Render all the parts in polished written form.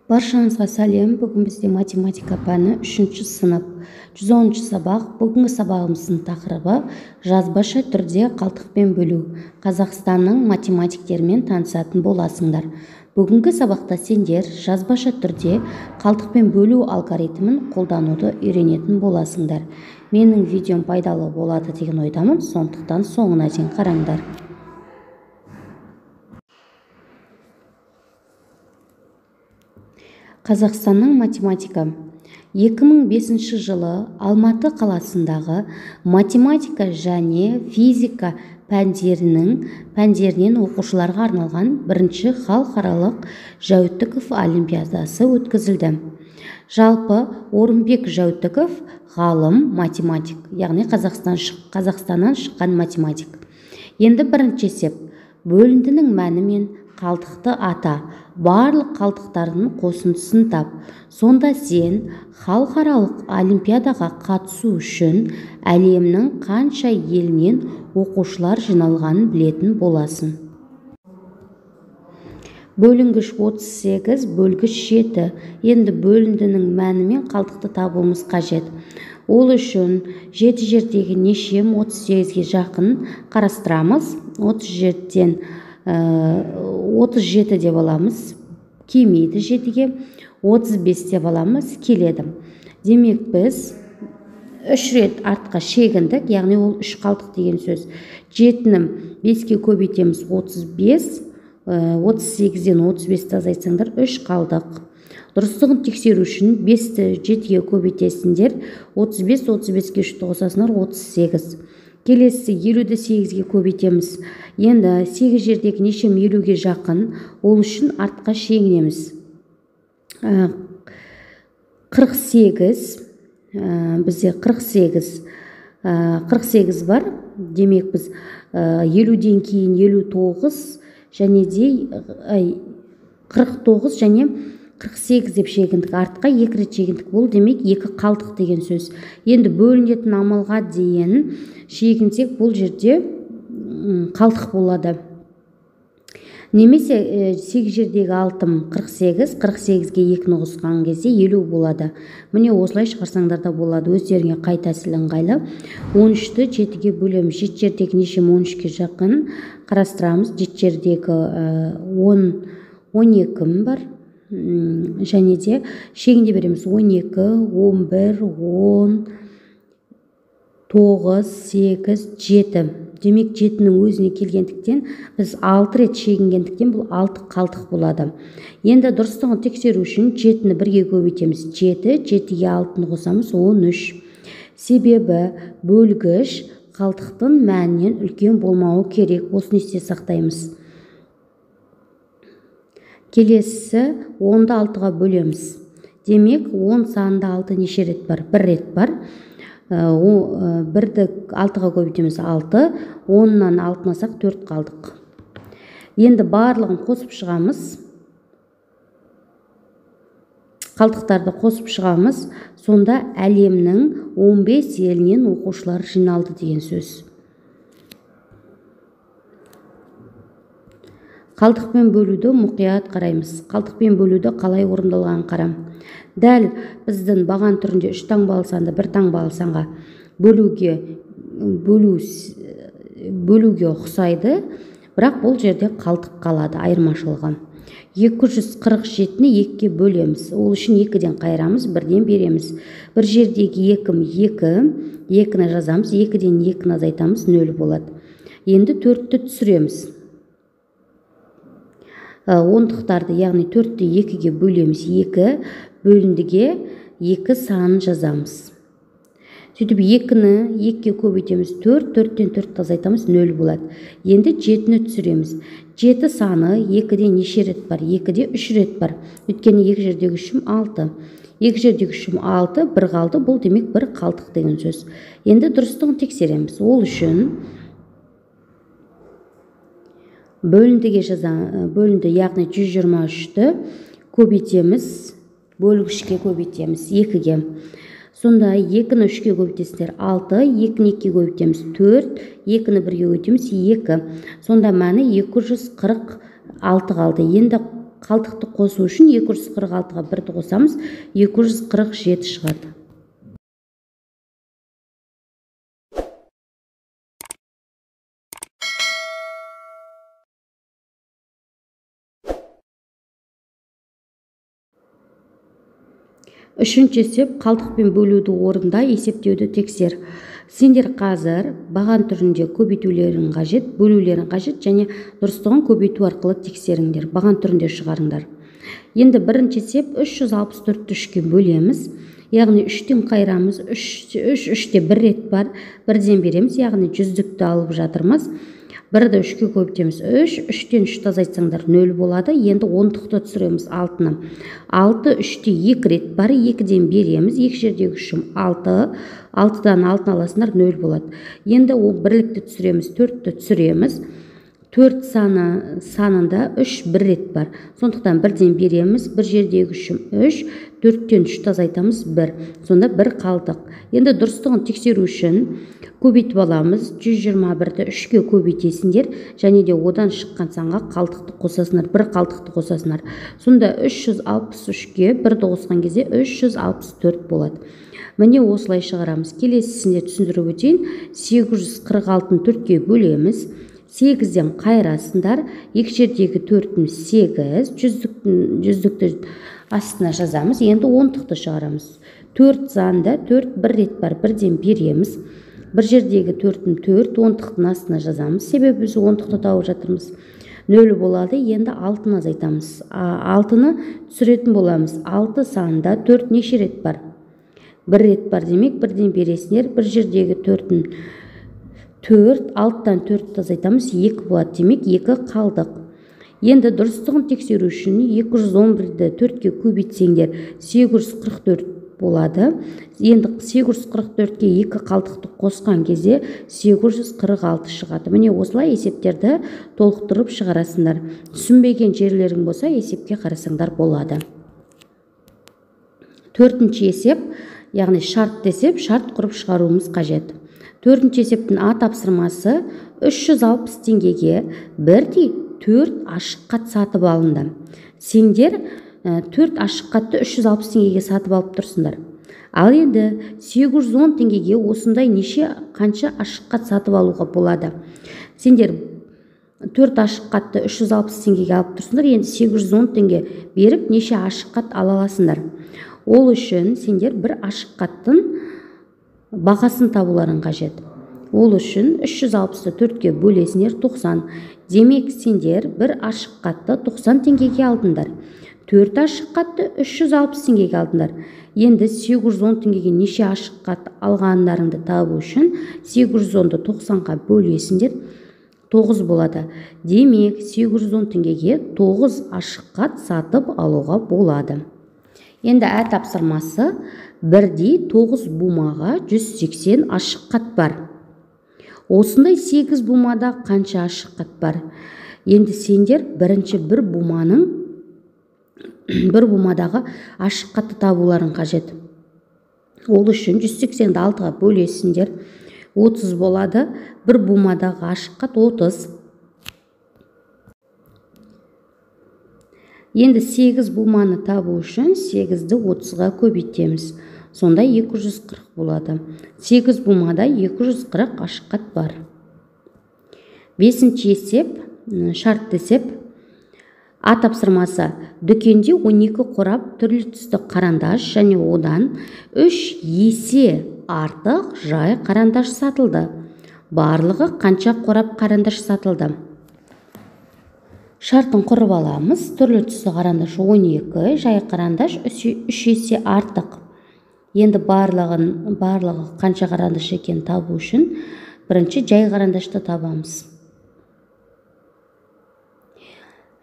Баршаңызға сәлем. Бүгін бізде математика пәні 3-ші сынып 110-ші сабақ. Бүгінгі сабағымыздың тақырыбы жазбаша түрде қалдықпен бөлу. Қазақстанның математиктерімен танысатын боласыңдар. Бүгінгі сабақта сендер жазбаша түрде қалдықпен бөлу алгоритмін қолдануды үйренетін боласыңдар. Менің видеом пайдалы болады деген ойдамын, сондықтан соңына дейін қараңдар. Қазақстанның математика 2005 жылы Алматы қаласындағы математика және физика пәндерінен оқушыларға арналған бірінші халықаралық Жәутіков олимпиадасы өткізілді. Жалпы Орынбек Жәутіков ғалым математик, яғни Қазақстаннан шыққан математик. Енді бірінші есеп: бөліндінің мәні мен қалдықты ата, барлық қалдықтардың қосындысын тап. Сонда сен халықаралық олимпиадаға қатысу үшін әлемнің қанша елінен оқушылар жиналғанын білетін боласың. Бөлінгіш 38, бөлгіш 7. Енді бөліндінің мәні мен қалдықты табуымыз қажет. Ол үшін 7 жердегі нешем 38-ге жақын қарастырамыз. 37-ден 37 деп аламыз, келмейді 7-ге, 35 деп аламыз, келеді. Демек біз 3 рет артқа шегіндік, яғни ол 3 қалдық деген сөз. 7-ні 5-ке көбейтеміз, 35, 38-ден 35-ті азайтсаңдар 3 қалдық. Дұрыстығын тексеру үшін 5-ті 7-ге көбейтесіңдер, 35, 35-ке 3-ті қосасыңдар, 38. Келесі 50-ді 8-ге көбейтеміз. Енді 8 жердегі нешем 50-ге жақын, ол үшін артқа шегінеміз. 48, бізде 48 бар. Демек біз 50-ден кейін 59 және де 49 және 48 деп шегіндік. Артқа 2 рет шегіндік. Бұл демек 2 қалдық деген сөз. Енді бөлінетін амалға дейін шегінсек, бұл жерде қалдық болады. Немесе 8 жердегі 6 48, 48-ге 2-ні қосқан кезде 50 болады. Міне осылай шығарсаңдар да болады. Өздеріңе қай тәсіл ыңғайлы. 13-ті 7-ге бөлеміз. 7 жердегі нешем 13-ге жақын қарастырамыз. 7 жердегі 12 бар. Және де шегінде береміз. 12, 11, 10, 9, 8, 7. Демек 7-нің өзіне келгендіктен біз 6 рет шегінгендіктен бұл 6 қалдық болады. Енді дұрыстығын тексеру үшін 7-ні 1-ге көбейтеміз. 7, 7-ге 6-ны қосамыз, 13. Себебі бөлгіш қалдықтың мәнінен үлкен болмауы керек. Осыны есте сақтаймыз. Келесі 10-ды 6-ға бөлеміз. Демек 10 санында 6 неше рет бар? 1 рет бар. 1-ді 6-ға көбейтеміз, 6. 10-нан 6-ны алсақ 4 қалдық. Енді барлығын қосып шығамыз. Қалдықтарды қосып шығамыз. Сонда әлемнің 15 елінен оқушылар жиналды деген сөз. Қалдықпен бөлуді мұқият қараймыз. Қалдықпен бөлуді қалай орындалған қарам. Дәл біздің баған түрінде 3 таңбалы санды 1 таңбалы санға бөлуге ұқсайды, бірақ бұл жерде қалдық қалады, айырмашылығы. 247-ні 2-ге бөлеміз. Ол үшін 2-ден қайырамыз, 1-ден береміз. Бір жердегі 2, 2-ні жазамыз, 2-ден 2-ні азайтамыз, 0 болады. Енді 4-ті түсіреміз. Ондықтарды, яғни 4-ті 2-ге бөлеміз, 2, бөліндіге 2 санын жазамыз. Сөйтіп 2-ні 2-ге көбейтеміз, 4, 4-тен 4-ті азайтамыз, 0 болады. Енді 7-ні түсіреміз. 7 саны 2-де неше рет бар? 2-де 3 рет бар. Өйткені 2 жердегі 3-ім 6. 2 жердегі 3-ім 6, 1 қалды. Бұл демек 1 қалдық деген сөз. Енді дұрыстығын тексереміз. Ол үшін бөліндіге бөлінді, яғни 123-ті көбейтеміз, бөлгішке көбейтеміз 2-ге. Сонда 2-ні 3-ге көбейтесіздер 6, 2-ні 2-ге көбейтеміз 4, 2-ні 1-ге көбейтеміз 2. Сонда мәні 246 қалды. Енді қалтықты қосу үшін 246-ға 1-ді қосамыз, 247 шығады. Үшінші есеп, қалтықпен бөлуді орында, есептеуді тексер. Сендер қазір баған түрінде көбейтулерін қажет, бөлулерін қажет және дұрыстығын көбейту арқылы тексеріңдер. Баған түрінде шығарыңдар. Енді бірінші есеп 364-ті 3-ке бөлеміз. Яғни 3-тен қайырамыз. 3-те 1 рет бар. 1-ден береміз, яғни жүздікті алып жатырмыз. 1-ді 3-ке көбейтеміз. 3-тен 3-ті азайтсаңдар 0 болады. Енді 10-ды түсіреміз 6-ны. 6 3-те 2 рет бар. 2-ден береміз. 2 жердегі 3-ім 6. 6-дан 6-ны аласыңдар 0 болады. Енді ол бірлікті түсіреміз. 4-ті түсіреміз. 4 санында 3 1 рет бар. Сондықтан 1-ден береміз. 1 жердегі 3-ім 3. 4-тен 3-ті азайтамыз 1. Сонда 1 қалдық. Енді дұрыстығын тексеру үшін көбейтіп аламыз. 121-ді 3-ке көбейтесіңдер, және де одан шыққан санға қалтықты қосасыңдар, 1 қалтықты қосасыңдар. Сонда 363-ке 1-ді қосқан кезде 364 болады. Міне осылай шығарамыз. Келесісінде түсіндіріп өтейін. 846-ны 4-ке бөлеміз. 8-ден қайырасыңдар. 2 жердегі 4-ім 8, жүздікті астына жазамыз. Енді 10-ды шығарамыз. 4 санында 4 1 рет бар. 1-ден береміз. 1 жердегі 4-ім 4, 10-дықтың астына жазамыз. Себебі біз 10-ды тауып жатырмыз. 0 болады. Енді 6-ны азайтамыз. 6-ны түсіретін боламыз. 6 санында 4 неше рет бар? 1 рет бар демек, 1-ден бересіңдер. 1 жердегі 4-ім 4, 6-тан 4-ті азайтамыз. 2 болады демек, 2 қалдық. Енді дұрыстығын тексеру үшін 211-ді 4-ке көбейтсеңдер 844 болады. Енді 844-ке 2 қалтықты қосқан кезде 846 шығады. Міне осылай есептерді толықтырып шығарасыңдар. Түсінбеген жерлерің болса есепке қарасаңдар болады. Төртінші есеп, яғни шарт есеп, шарт құрып шығаруымыз қажет. Төртінші есептің А тапсырмасы 360 теңгеге бірдей 4 ашық қат сатып алынды. Сендер 4 ашық қатты 360 теңгеге сатып алып тұрсыңдар. Ал енді 810 теңгеге осындай қанша ашық қат сатып алуға болады? Сендер 4 ашық қатты 360 теңгеге алып тұрсыңдар. Енді 810 теңге беріп неше ашық қат ала аласыңдар? Ол үшін сендер бір ашық қаттың бағасын табуларың қажет. Ол үшін 360-ты 4-ке бөлесіңдер 90. Демек сендер бір ашық қатты 90 теңгеге алдыңдар. 4 ашық қатты 360 теңгеге алдыңдар. Енді 810 теңгеге неше ашық қат алғандарыңды табу үшін 810-ды 90-ға бөлесіңдер 9 болады. Демек 810 теңгеге 9 ашық қат сатып алуға болады. Енді ә тапсырмасы бірдей 9 бумаға 180 ашық қат бар. Осындай 8 бумада қанша ашық қат бар? Енді сендер бірінші бір бумадағы ашық қатты табуларың қажет. Ол үшін 180-ді 6-ға бөлесіңдер 30 болады. Бір бумадағы ашық қат 30. Енді 8 буманы табу үшін 8-ді 30-ға көбейтеміз. Сонда 240 болады. 8 бумада 240 ашық қат бар. Бесінші есеп, шарт есеп. А тапсырмасы. Дүкенде 12 қорап түрлі түсті қарандаш және одан 3 есе артық жай қарандаш сатылды. Барлығы қанша қорап қарандаш сатылды? Шартын құрып аламыз. Түрлі түсті қарандаш 12, жай қарандаш 3 есе артық. Енді барлығы қанша қарандаш екен табу үшін бірінші жай қарандашты табамыз.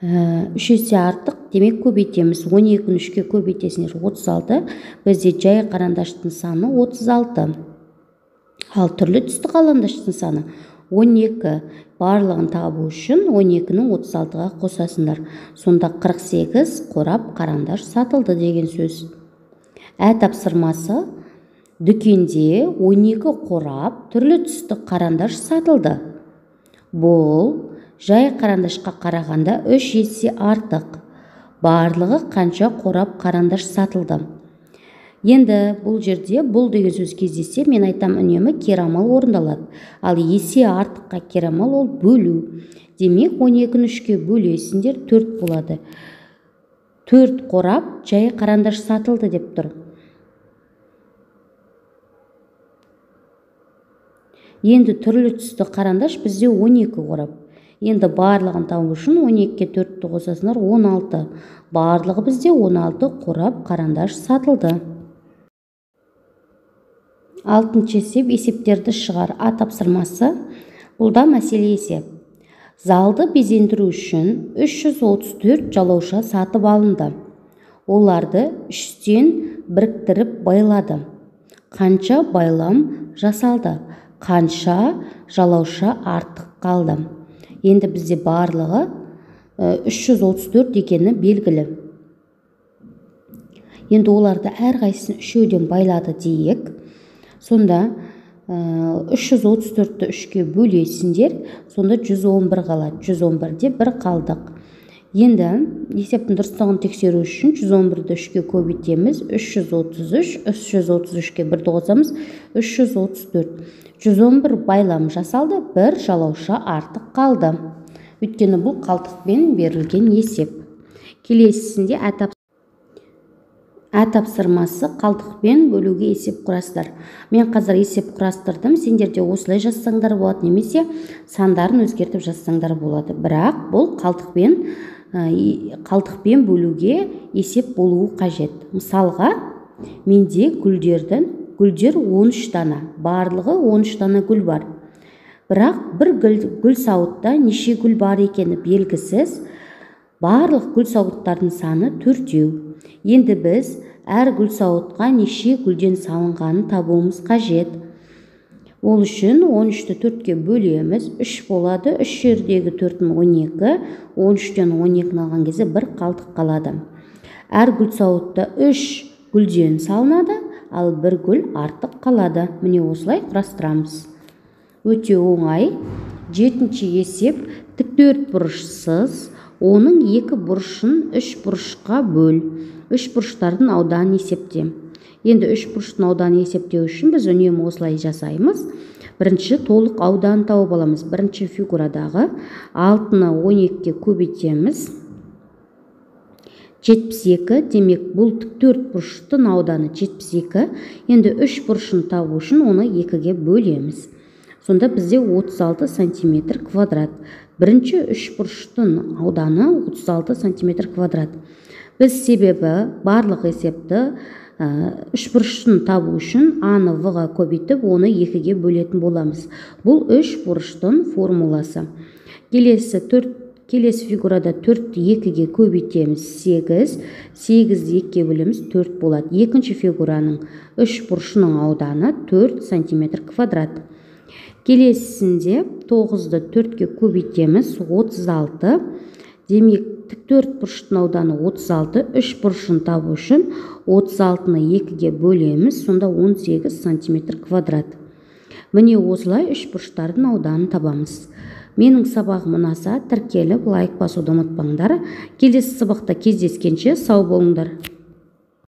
3 есе артық, демек көбейтеміз. 12-ні 3-ке көбейтесіңдер 36. Бізде жай қарандаштың саны 36. Ал түрлі түсті қарандаштың саны 12. Барлығын табу үшін 12-ні 36-ға қосасыңдар. Сонда 48 қорап қарандаш сатылды деген сөз. Ә тапсырмасы. Дүкенде 12 қорап түрлі түсті қарандаш сатылды. Бұл жай қарандашқа қарағанда 3 есе артық. барлығы қанша қорап қарандаш сатылды. Енді бұл жерде бұл деген сөз кездессе, мен айтам үнемі керамал орындалады. Ал есе артыққа керамал ол бөлу. Демек 12-ні 3-ке бөлесіңдер, 4 болады. 4 қорап жай қарандаш сатылды деп тұр. Енді түрлі түсті қарандаш бізде 12 қорап. Енді барлығын табу үшін 12-ке 4-ті қосасыңдар 16. Барлығы бізде 16 қорап қарандаш сатылды. 6-шы есеп, есептерді шығар. А тапсырмасы. Бұлда мәселе есеп. Залды безендіру үшін 334 жалауша сатып алынды. Оларды 3-тен біріктіріп байлады. Қанша байлам жасалды? Қанша жалауша артық қалды? Енді бізде барлығы 334 екені белгілі. Енді оларды әрқайсысын 3-ден байлады дейік. Сонда 334-ті 3-ке бөлесіңдер, сонда 111 қалады. 111-де 1 қалдық. Енді есептің дұрыстығын тексеру үшін 111-ді 3-ке көбейтеміз. 333, 333-ке 1-ді қосамыз, 334. 111 байлам жасалды, 1 жалауша артық қалды. Өйткені бұл қалдықпен берілген есеп. Келесісінде А тапсырмасы қалдықпен бөлуге есеп құрастыр. Мен қазір есеп құрастырдым. Сендерде осылай жазсаңдар болады, немесе сандарын өзгертіп жазсаңдар болады. Бірақ бұл қалдықпен бөлуге есеп болуы қажет. Мысалға, менде гүлдер 13 дана, барлығы 13 дана гүл бар. Бірақ бір гүл сауытта неше гүл бар екені белгісіз. Барлық гүл сауыттардың саны 4-еу. Енді біз әр гүл сауытқа неше гүлден салынғанын табуымыз қажет. Ол үшін 13-ті 4-ке бөлеміз, 3 болады. 3 жердегі 4-ін 12, 13-тен 12-ні алған кезде 1 қалдық қалады. Әр гүл сауытта 3 гүлден салынады, ал 1 гүл артық қалады. Міне осылай құрастырамыз. Өте оңай. 7-ші есеп, тіктөрт бұрышсыз, оның 2 бұрышын 3 бұрышқа бөл. 3 бұрыштардың ауданын есепте. Енді 3 бұрыштың ауданын есептеу үшін біз үнемі осылай жасаймыз. Бірінші толық ауданын тауып аламыз. Бірінші фигурадағы 6-ны 12-ке көбейтеміз. 72, демек бұл тіктөрт бұрыштың ауданы 72. Енді 3 бұрышын табу үшін оны 2-ге бөлеміз. Сонда бізде 36 сантиметр квадрат. Бірінші 3 бұрыштың ауданы 36 сантиметр квадрат. Біз себебі барлық есепті 3 бұрышын табу үшін А-ны В-ға көбейтіп, оны 2-ге бөлетін боламыз. Бұл 3 бұрыштың формуласы. Келесі фигурада 4-ті 2-ге көбейтеміз, 8. 8-ді 2-ге бөлеміз, 4 болады. Екінші фигураның 3 бұрышының ауданы 4 сантиметр квадрат. Келесісінде 9-ді 4-ке көбейтеміз, 36. Демек, тіктөрт бұрыштың ауданы 36, 3 бұрышын табу үшін 36-ны 2-ге бөлеміз, сонда 18 сантиметр квадрат. Міне осылай 3 бұрыштардың ауданын табамыз. Менің сабағым ұнаса, тіркеліп, лайк басуды ұмытпаңдар. Келесі сабақта кездескенше сау болыңдар.